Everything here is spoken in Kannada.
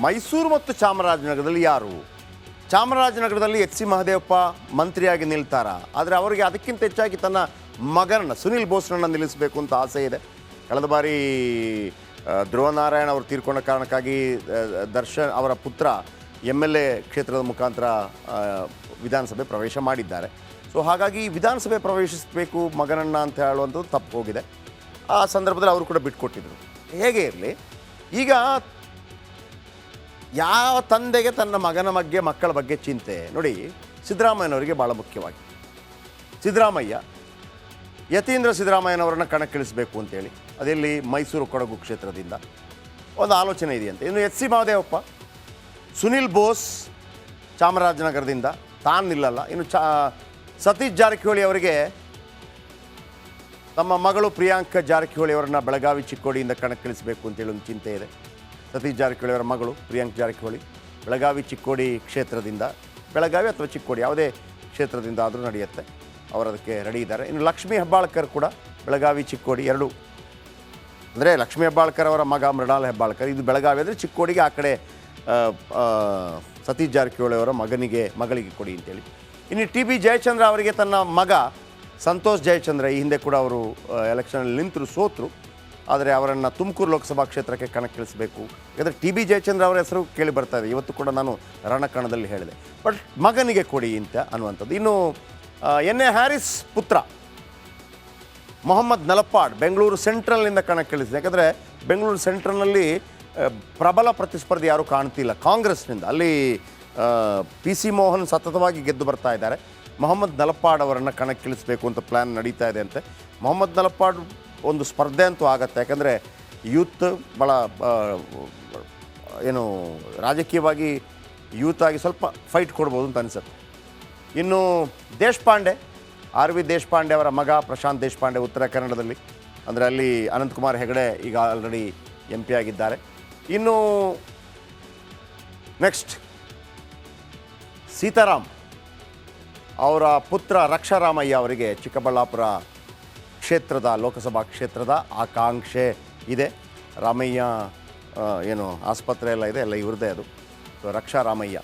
ಮೈಸೂರು ಮತ್ತು ಚಾಮರಾಜನಗರದಲ್ಲಿ ಯಾರು? ಚಾಮರಾಜನಗರದಲ್ಲಿ ಎಚ್ ಸಿ ಮಹದೇವಪ್ಪ ಮಂತ್ರಿಯಾಗಿ ನಿಲ್ತಾರಾ? ಆದರೆ ಅವರಿಗೆ ಅದಕ್ಕಿಂತ ಹೆಚ್ಚಾಗಿ ತನ್ನ ಮಗನನ್ನು ಸುನಿಲ್ ಬೋಸ್ರನ್ನು ನಿಲ್ಲಿಸಬೇಕು ಅಂತ ಆಸೆ ಇದೆ. ಕಳೆದ ಬಾರಿ ಧ್ರುವನಾರಾಯಣ್ ಅವರು ತೀರ್ಕೊಂಡ ಕಾರಣಕ್ಕಾಗಿ ದರ್ಶನ್ ಅವರ ಪುತ್ರ MLA ಕ್ಷೇತ್ರದ ಮುಖಾಂತರ ವಿಧಾನಸಭೆ ಪ್ರವೇಶ ಮಾಡಿದ್ದಾರೆ. ಸೊ ಹಾಗಾಗಿ ವಿಧಾನಸಭೆ ಪ್ರವೇಶಿಸಬೇಕು ಮಗನನ್ನು ಅಂತ ಹೇಳುವಂಥದ್ದು ತಪ್ಪು ಹೋಗಿದೆ. ಆ ಸಂದರ್ಭದಲ್ಲಿ ಅವರು ಕೂಡ ಬಿಟ್ಕೊಟ್ಟಿದ್ರು. ಹೇಗೆ ಇರಲಿ, ಈಗ ಯಾವ ತಂದೆಗೆ ತನ್ನ ಮಗನ ಬಗ್ಗೆ ಮಕ್ಕಳ ಬಗ್ಗೆ ಚಿಂತೆ ನೋಡಿ. ಸಿದ್ದರಾಮಯ್ಯನವರಿಗೆ ಭಾಳ ಮುಖ್ಯವಾಗಿ ಸಿದ್ದರಾಮಯ್ಯ ಯತೀಂದ್ರ ಸಿದ್ದರಾಮಯ್ಯನವರನ್ನು ಕಣಕ್ಕಿಳಿಸಬೇಕು ಅಂತೇಳಿ ಅದೆಲ್ಲಿ ಮೈಸೂರು ಕೊಡಗು ಕ್ಷೇತ್ರದಿಂದ ಒಂದು ಆಲೋಚನೆ ಇದೆಯಂತೆ. ಇನ್ನು ಎಚ್ ಸಿ ಮಹದೇವಪ್ಪ ಸುನಿಲ್ ಬೋಸ್ ಚಾಮರಾಜನಗರದಿಂದ ತಾನು ನಿಲ್ಲಲ್ಲ. ಇನ್ನು ಸತೀಶ್ ಜಾರಕಿಹೊಳಿ ಅವರಿಗೆ ತಮ್ಮ ಮಗಳು ಪ್ರಿಯಾಂಕ ಜಾರಕಿಹೊಳಿ ಅವರನ್ನು ಬೆಳಗಾವಿ ಚಿಕ್ಕೋಡಿಯಿಂದ ಕಣಕ್ಕಿಳಿಸಬೇಕು ಅಂತೇಳಿ ಒಂದು ಚಿಂತೆ ಇದೆ. ಸತೀಶ್ ಜಾರಕಿಹೊಳಿ ಅವರ ಮಗಳು ಪ್ರಿಯಾಂಕ್ ಜಾರಕಿಹೊಳಿ ಬೆಳಗಾವಿ ಚಿಕ್ಕೋಡಿ ಕ್ಷೇತ್ರದಿಂದ, ಬೆಳಗಾವಿ ಅಥವಾ ಚಿಕ್ಕೋಡಿ ಯಾವುದೇ ಕ್ಷೇತ್ರದಿಂದ ಆದರೂ ನಡೆಯುತ್ತೆ, ಅವರು ಅದಕ್ಕೆ ರೆಡಿ ಇದ್ದಾರೆ. ಇನ್ನು ಲಕ್ಷ್ಮೀ ಹೆಬ್ಬಾಳ್ಕರ್ ಕೂಡ ಬೆಳಗಾವಿ ಚಿಕ್ಕೋಡಿ ಎರಡೂ, ಅಂದರೆ ಲಕ್ಷ್ಮೀ ಹೆಬ್ಬಾಳ್ಕರ್ ಅವರ ಮಗ ಮೃಣಾಲ್ ಹೆಬ್ಬಾಳ್ಕರ್, ಇದು ಬೆಳಗಾವಿ ಅಂದರೆ ಚಿಕ್ಕೋಡಿಗೆ, ಆ ಕಡೆ ಸತೀಶ್ ಜಾರಕಿಹೊಳಿ ಅವರ ಮಗಳಿಗೆ ಕೊಡಿ ಅಂತೇಳಿ. ಇನ್ನು TB ಜಯಚಂದ್ರ ಅವರಿಗೆ ತನ್ನ ಮಗ ಸಂತೋಷ್ ಜಯಚಂದ್ರ ಈ ಹಿಂದೆ ಕೂಡ ಅವರು ಎಲೆಕ್ಷನಲ್ಲಿ ನಿಂತರು, ಸೋತರು. ಆದರೆ ಅವರನ್ನು ತುಮಕೂರು ಲೋಕಸಭಾ ಕ್ಷೇತ್ರಕ್ಕೆ ಕಣಕ್ಕಿಳಿಸಬೇಕು. ಯಾಕಂದರೆ TB ಜಯಚಂದ್ರ ಅವರ ಹೆಸರು ಕೇಳಿ ಬರ್ತಾ ಇದೆ, ಇವತ್ತು ಕೂಡ ನಾನು ರಣಕಣದಲ್ಲಿ ಹೇಳಿದೆ. ಬಟ್ ಮಗನಿಗೆ ಕೊಡಿ ಅಂತ ಅನ್ನುವಂಥದ್ದು. ಇನ್ನು NA ಹ್ಯಾರಿಸ್ ಪುತ್ರ ಮೊಹಮ್ಮದ್ ನಲಪಾಡ್ ಬೆಂಗಳೂರು ಸೆಂಟ್ರಲ್ನಿಂದ ಕಣಕ್ಕಿಳಿಸಿದೆ. ಯಾಕಂದರೆ ಬೆಂಗಳೂರು ಸೆಂಟ್ರಲ್ನಲ್ಲಿ ಪ್ರಬಲ ಪ್ರತಿಸ್ಪರ್ಧಿ ಯಾರೂ ಕಾಣ್ತಿಲ್ಲ ಕಾಂಗ್ರೆಸ್ನಿಂದ. ಅಲ್ಲಿ PC ಮೋಹನ್ ಸತತವಾಗಿ ಗೆದ್ದು ಬರ್ತಾ ಇದ್ದಾರೆ. ಮೊಹಮ್ಮದ್ ನಲಪಾಡ್ ಅವರನ್ನು ಕಣಕ್ಕಿಳಿಸಬೇಕು ಅಂತ ಪ್ಲ್ಯಾನ್ ನಡೀತಾ ಇದೆ ಅಂತೆ. ಮೊಹಮ್ಮದ್ ನಲಪಾಡ್ ಒಂದು ಸ್ಪರ್ಧೆ ಅಂತೂ ಆಗತ್ತೆ, ಯಾಕಂದರೆ ಯೂತ್ ಭಾಳ ಏನು ರಾಜಕೀಯವಾಗಿ ಯೂತ್ ಆಗಿ ಸ್ವಲ್ಪ ಫೈಟ್ ಕೊಡ್ಬೋದು ಅಂತ ಅನಿಸುತ್ತೆ. ಇನ್ನು ದೇಶಪಾಂಡೆ, RV ದೇಶಪಾಂಡೆ ಅವರ ಮಗ ಪ್ರಶಾಂತ್ ದೇಶಪಾಂಡೆ ಉತ್ತರ ಕನ್ನಡದಲ್ಲಿ, ಅಂದರೆ ಅಲ್ಲಿ ಅನಂತಕುಮಾರ್ ಹೆಗಡೆ ಈಗ ಆಲ್ರೆಡಿ MP ಆಗಿದ್ದಾರೆ. ಇನ್ನು ನೆಕ್ಸ್ಟ್ ಸೀತಾರಾಮ್ ಅವರ ಪುತ್ರ ರಕ್ಷಾರಾಮಯ್ಯ ಅವರಿಗೆ ಚಿಕ್ಕಬಳ್ಳಾಪುರ ಕ್ಷೇತ್ರದ ಲೋಕಸಭಾ ಕ್ಷೇತ್ರದ ಆಕಾಂಕ್ಷೆ ಇದೆ. ರಾಮಯ್ಯ ಏನು ಆಸ್ಪತ್ರೆ ಎಲ್ಲ ಇದೆ, ಎಲ್ಲ ಇವ್ರದ್ದೇ ಅದು. ರಕ್ಷಾರಾಮಯ್ಯ